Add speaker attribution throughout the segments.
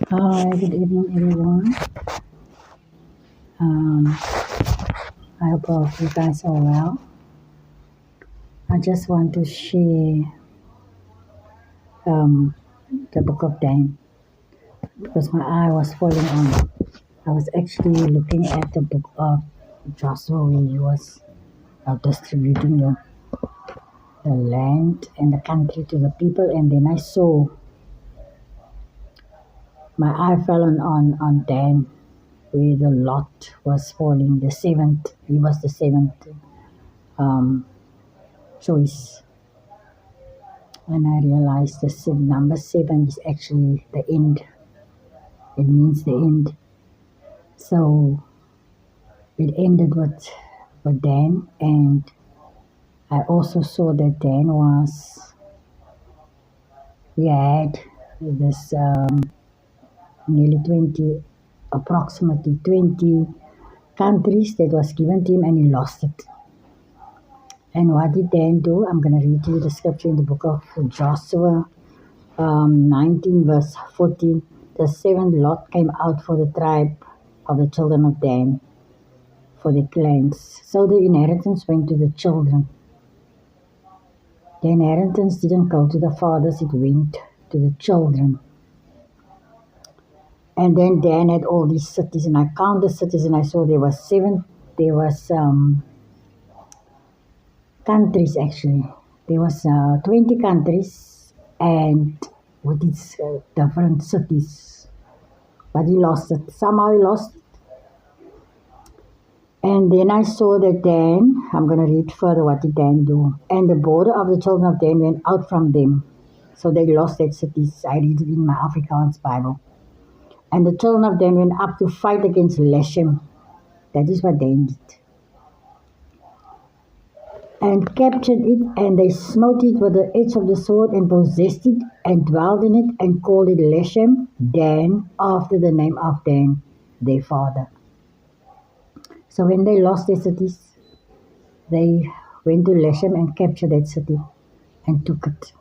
Speaker 1: Hi, good evening, everyone. Um, I hope all of you guys are well. I just want to share um, the book of Dan because my eye was falling on. I was actually looking at the book of Joshua where he was distributing the land and the country to the people, and then I saw my eye fell on Dan where the lot was falling. The seventh, he was the seventh um, choice. And I realized the number seven is actually the end. It means the end. So it ended with Dan, and I also saw that Dan he had this nearly 20, approximately 20 countries that was given to him, and he lost it. And what did Dan do? I'm going to read you the scripture in the book of Joshua 19 verse 14. The seventh lot came out for the tribe of the children of Dan, for the clans. So the inheritance went to the children. The inheritance didn't go to the fathers, it went to the children. And then Dan had all these cities, and I counted the cities, and I saw there was seven. There was countries actually. There was 20 countries, and with its different cities. But he lost it. Somehow he lost it. And then I saw that Dan, I'm going to read further what did Dan do. And the border of the children of Dan went out from them. So they lost their cities. I read it in my Afrikaans Bible. And the children of Dan went up to fight against Leshem. That is what Dan did. And captured it, and they smote it with the edge of the sword, and possessed it, and dwelled in it, and called it Leshem, Dan, after the name of Dan, their father. So when they lost their cities, they went to Leshem and captured that city and took it.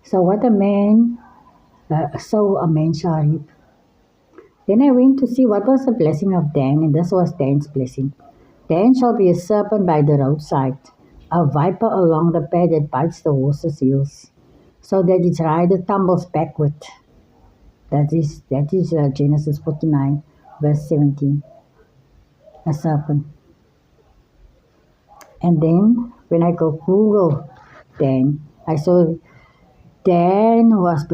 Speaker 1: So what a man, so a man shall reap. Then I went to see what was the blessing of Dan, and this was Dan's blessing. Dan shall be a serpent by the roadside, a viper along the path that bites the horse's heels, so that its rider tumbles backward. That is Genesis 49, verse 17. A serpent. And then when I go Google Dan, I saw Dan was